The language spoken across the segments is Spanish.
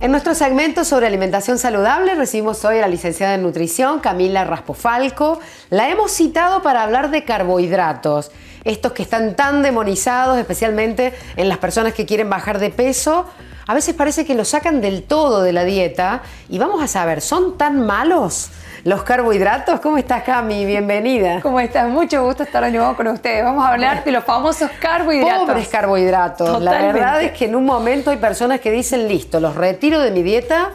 En nuestro segmento sobre alimentación saludable recibimos hoy a la licenciada en nutrición Camila Raspofalco. La hemos citado para hablar de carbohidratos, estos que están tan demonizados, especialmente en las personas que quieren bajar de peso. A veces parece que los sacan del todo de la dieta y vamos a saber, ¿son tan malos los carbohidratos? ¿Cómo estás, Cami? Bienvenida. ¿Cómo estás? Mucho gusto estar de nuevo con ustedes. Vamos a hablar de los famosos carbohidratos. Pobres carbohidratos. Totalmente. La verdad es que en un momento hay personas que dicen, listo, los retiro de mi dieta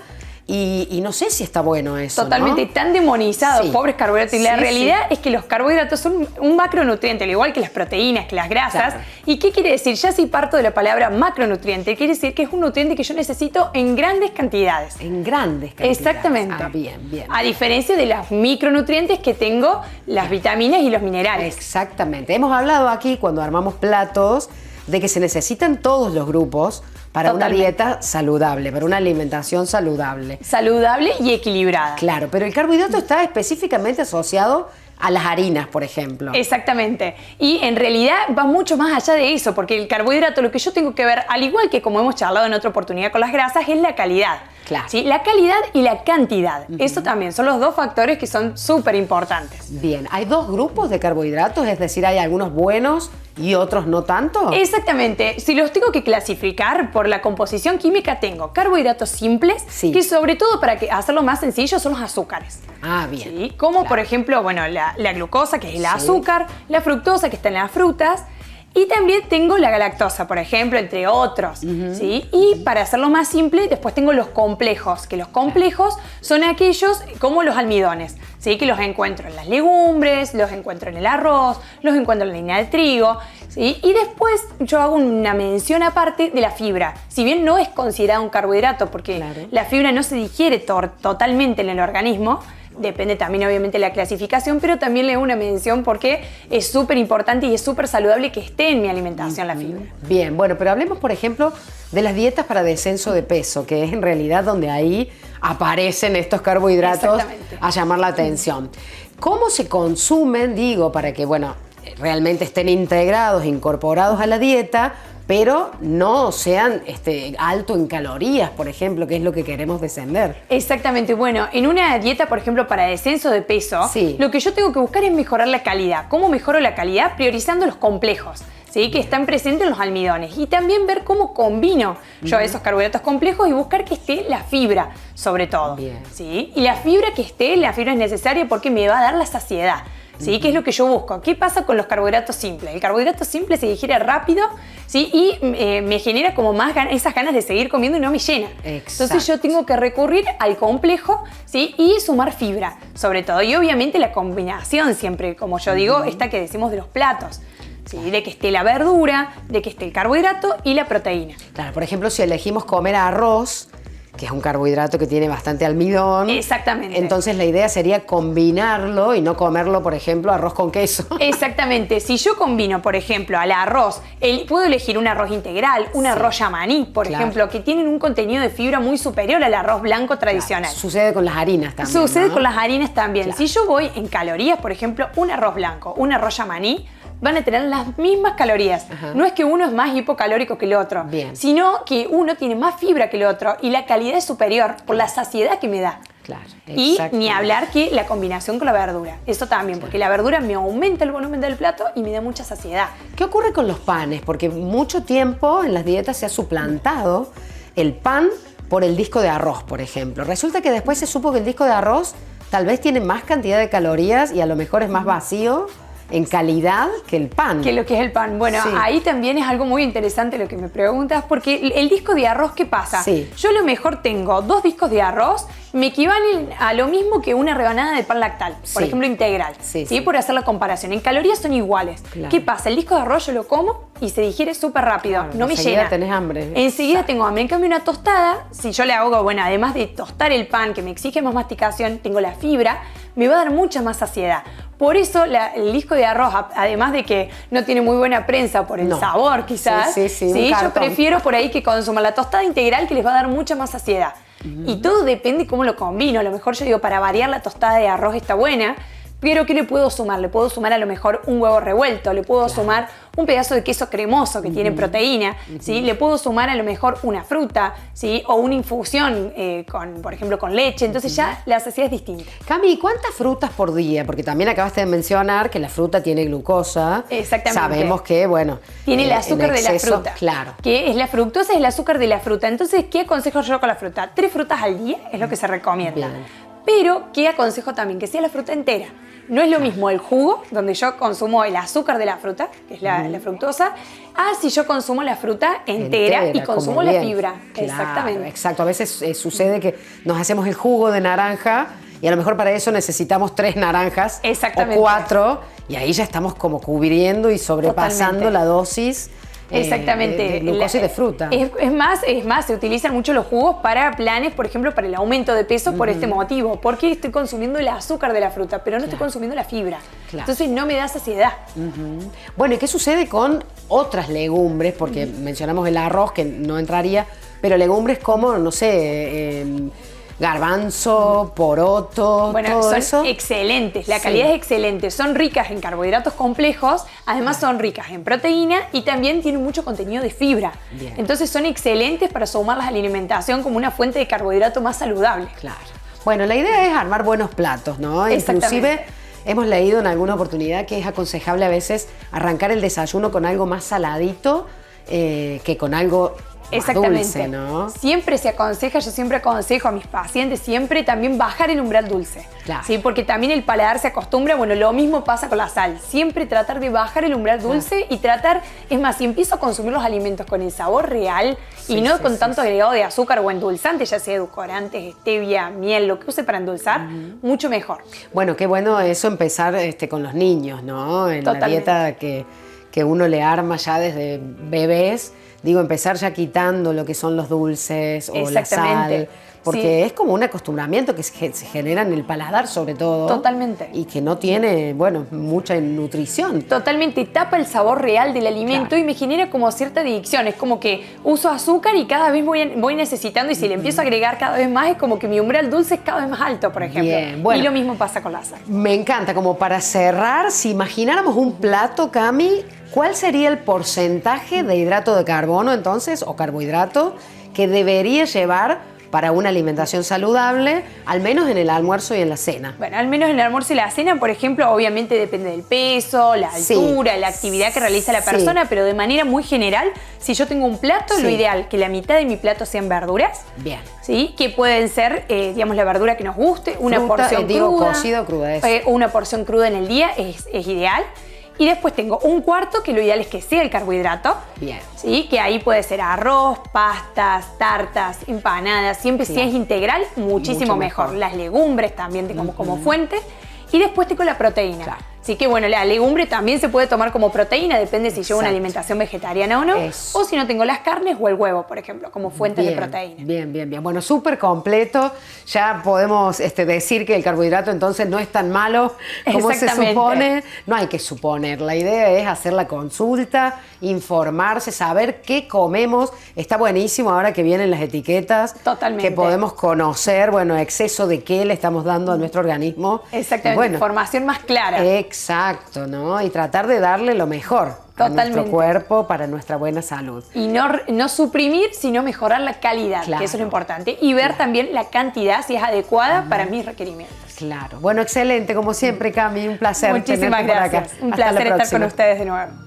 y no sé si está bueno eso, Totalmente, ¿no? tan demonizados, Sí. pobres carbohidratos. Y la Sí, realidad sí. es que los carbohidratos son un macronutriente, al igual que las proteínas, que las grasas. Claro. ¿Y qué quiere decir? Ya si parto de la palabra macronutriente, quiere decir que es un nutriente que yo necesito en grandes cantidades. En grandes cantidades. Exactamente. Ah, bien, bien. A diferencia de los micronutrientes que tengo, las vitaminas y los minerales. Exactamente. Hemos hablado aquí, cuando armamos platos, de que se necesitan todos los grupos para Totalmente. una dieta saludable, para una alimentación saludable. Saludable y equilibrada. Claro, pero el carbohidrato está específicamente asociado a las harinas, por ejemplo. Exactamente. Y en realidad va mucho más allá de eso, porque el carbohidrato, lo que yo tengo que ver, al igual que como hemos charlado en otra oportunidad con las grasas, es la calidad. Claro. ¿Sí? La calidad y la cantidad. Eso también son los dos factores que son súper importantes. Bien, hay dos grupos de carbohidratos, es decir, hay algunos buenos y otros no tanto. Exactamente. Si los tengo que clasificar por la composición química, tengo carbohidratos simples, Sí. que sobre todo para hacerlo más sencillo son los azúcares. Ah, bien. ¿Sí? Como Claro. por ejemplo, bueno, la glucosa, que es el Sí. azúcar, la fructosa, que está en las frutas, y también tengo la galactosa, por ejemplo, entre otros. ¿Sí? Y para hacerlo más simple, después tengo los complejos, que los complejos son aquellos como los almidones, ¿sí? Que los encuentro en las legumbres, los encuentro en el arroz, los encuentro en la harina de trigo, ¿sí? Y después yo hago una mención aparte de la fibra. Si bien no es considerado un carbohidrato, porque Claro. la fibra no se digiere totalmente en el organismo, depende también obviamente de la clasificación, pero también le hago una mención porque es súper importante y es súper saludable que esté en mi alimentación la fibra. Bien, bueno, pero hablemos, por ejemplo, de las dietas para descenso de peso, que es en realidad donde ahí aparecen estos carbohidratos Exactamente. a llamar la atención. ¿Cómo se consumen, digo, para que, bueno, realmente estén integrados, incorporados a la dieta, pero no sean alto en calorías, por ejemplo, que es lo que queremos descender? Exactamente, bueno, en una dieta, por ejemplo, para descenso de peso, Sí. lo que yo tengo que buscar es mejorar la calidad. ¿Cómo mejoro la calidad? Priorizando los complejos, ¿sí? Que están presentes en los almidones. Y también ver cómo combino yo esos carbohidratos complejos y buscar que esté la fibra, sobre todo. Bien. ¿Sí? Y la fibra es necesaria porque me va a dar la saciedad. ¿Sí? ¿Qué es lo que yo busco? ¿Qué pasa con los carbohidratos simples? El carbohidrato simple se digiere rápido, ¿sí? Y me genera como más esas ganas de seguir comiendo y no me llena. Exacto. Entonces yo tengo que recurrir al complejo, ¿sí? Y sumar fibra, sobre todo. Y obviamente la combinación siempre, como yo digo, esta que decimos de los platos. ¿Sí? De que esté la verdura, de que esté el carbohidrato y la proteína. Claro, por ejemplo, si elegimos comer arroz, que es un carbohidrato que tiene bastante almidón. Exactamente. Entonces la idea sería combinarlo y no comerlo, por ejemplo, arroz con queso. Exactamente. Si yo combino, por ejemplo, al arroz, puedo elegir un arroz integral, un arroz yamaní, por Claro. ejemplo, que tienen un contenido de fibra muy superior al arroz blanco tradicional. Sucede con las harinas también, Sucede ¿no? con las harinas también. Claro. Si yo voy en calorías, por ejemplo, un arroz blanco, un arroz yamaní, van a tener las mismas calorías. Ajá. No es que uno es más hipocalórico que el otro, Bien. sino que uno tiene más fibra que el otro y la calidad es superior por la saciedad que me da. Claro, Y exacto. ni hablar que la combinación con la verdura. Eso también, porque la verdura me aumenta el volumen del plato y me da mucha saciedad. ¿Qué ocurre con los panes? Porque mucho tiempo en las dietas se ha suplantado el pan por el disco de arroz, por ejemplo. Resulta que después se supo que el disco de arroz tal vez tiene más cantidad de calorías y a lo mejor es más vacío en calidad que el pan. Que lo que es el pan. Bueno, Sí. ahí también es algo muy interesante lo que me preguntas, porque el disco de arroz, ¿qué pasa? Sí. Yo a lo mejor tengo 2 discos de arroz, me equivalen a lo mismo que una rebanada de pan lactal, por Sí. ejemplo, integral. Sí, sí. Por hacer la comparación. En calorías son iguales. Claro. ¿Qué pasa? El disco de arroz yo lo como y se digiere súper rápido. Claro, no me enseguida llena. tenés hambre. Enseguida tengo hambre. En cambio, una tostada, si yo le hago, bueno, además de tostar el pan, que me exige más masticación, tengo la fibra, me va a dar mucha más saciedad. Por eso el disco de arroz, además de que no tiene muy buena prensa por el No. sabor quizás, Sí, un yo cartón. prefiero por ahí que consuman la tostada integral, que les va a dar mucha más saciedad. Y todo depende cómo lo combino. A lo mejor yo digo, para variar, la tostada de arroz está buena, pero ¿qué le puedo sumar? Le puedo sumar a lo mejor un huevo revuelto, le puedo sumar un pedazo de queso cremoso que tiene proteína, ¿sí? Le puedo sumar a lo mejor una fruta, ¿sí? O una infusión, por ejemplo, con leche. Entonces ya la saciedad es distinta. Cami, ¿cuántas frutas por día? Porque también acabaste de mencionar que la fruta tiene glucosa. Exactamente. Sabemos que, bueno, tiene el azúcar de la fruta. Claro. Que es la fructosa, es el azúcar de la fruta. Entonces, ¿qué aconsejo yo con la fruta? 3 frutas al día es lo que se recomienda. Bien. Pero, ¿qué aconsejo también? Que sea la fruta entera. No es lo mismo el jugo, donde yo consumo el azúcar de la fruta, que es la fructosa, a si yo consumo la fruta entera y consumo la fibra. Claro, exactamente. Exacto. A veces sucede que nos hacemos el jugo de naranja y a lo mejor para eso necesitamos 3 naranjas o 4 y ahí ya estamos como cubriendo y sobrepasando Totalmente. la dosis. Exactamente. De glucosa y de fruta. Es más, se utilizan mucho los jugos para planes, por ejemplo, para el aumento de peso por este motivo, porque estoy consumiendo el azúcar de la fruta, pero no estoy consumiendo la fibra. Claro. Entonces no me da saciedad. Bueno, ¿y qué sucede con otras legumbres? Porque mencionamos el arroz, que no entraría, pero legumbres como, no sé, garbanzo, poroto, Bueno, todo son eso. excelentes, la calidad es excelente, son ricas en carbohidratos complejos, además son ricas en proteína y también tienen mucho contenido de fibra. Bien. Entonces son excelentes para sumarlas a la alimentación como una fuente de carbohidrato más saludable. Claro. Bueno, la idea es armar buenos platos, ¿no? Exactamente. Inclusive hemos leído en alguna oportunidad que es aconsejable a veces arrancar el desayuno con algo más saladito que con algo más Exactamente. dulce, ¿no? Siempre se aconseja, yo siempre aconsejo a mis pacientes siempre también bajar el umbral dulce. Claro. ¿Sí? Porque también el paladar se acostumbra, bueno, lo mismo pasa con la sal. Siempre tratar de bajar el umbral dulce y tratar, es más, si empiezo a consumir los alimentos con el sabor real y no con tanto agregado de azúcar o endulzante, ya sea edulcorantes, stevia, miel, lo que use para endulzar, mucho mejor. Bueno, qué bueno eso empezar con los niños, ¿no? En Totalmente. la dieta que uno le arma ya desde bebés. Digo, empezar ya quitando lo que son los dulces o la Exactamente. sal, porque Sí. es como un acostumbramiento que se genera en el paladar sobre todo. Totalmente. Y que no tiene, bueno, mucha nutrición. Totalmente, tapa el sabor real del alimento Claro. y me genera como cierta adicción. Es como que uso azúcar y cada vez voy necesitando y si le empiezo a agregar cada vez más es como que mi umbral dulce es cada vez más alto, por ejemplo. Bien, bueno. Y lo mismo pasa con la sal. Me encanta, como para cerrar, si imagináramos un plato, Cami, ¿cuál sería el porcentaje de hidrato de carbono entonces, o carbohidrato, que debería llevar para una alimentación saludable, al menos en el almuerzo y en la cena? Bueno, al menos en el almuerzo y la cena, por ejemplo, obviamente depende del peso, la Sí. altura, la actividad que realiza la Sí. persona, pero de manera muy general, si yo tengo un plato, Sí. lo ideal que la mitad de mi plato sean verduras. Bien. ¿Sí? Que pueden ser, digamos, la verdura que nos guste, una Fruta, porción digo, cruda. cocida o cruda, eso. O una porción cruda en el día es ideal. Y después tengo un cuarto, que lo ideal es que sea el carbohidrato. Bien. ¿Sí? Que ahí puede ser arroz, pastas, tartas, empanadas. Siempre si Claro. es integral, muchísimo Mucho mejor. mejor. Las legumbres también como fuente. Y después tengo la proteína. Claro. Así que bueno, la legumbre también se puede tomar como proteína, depende si llevo una Exacto. alimentación vegetariana o no. Eso. O si no tengo las carnes o el huevo, por ejemplo, como fuentes de proteína. Bien. Bueno, súper completo. Ya podemos decir que el carbohidrato entonces no es tan malo como se Exactamente. supone. No hay que suponer. La idea es hacer la consulta, informarse, saber qué comemos. Está buenísimo ahora que vienen las etiquetas. Totalmente. Que podemos conocer, bueno, exceso de qué le estamos dando a nuestro organismo. Exactamente, Y bueno, información más clara. exacto, ¿no? Y tratar de darle lo mejor a nuestro Totalmente. cuerpo para nuestra buena salud. Y no suprimir, sino mejorar la calidad, Claro. que eso es lo importante. Y ver también la cantidad, si es adecuada para mis requerimientos. Claro. Bueno, excelente, como siempre, Cami. Un placer Muchísimas tenerte por acá. gracias. Un Hasta la placer estar con próxima. ustedes de nuevo.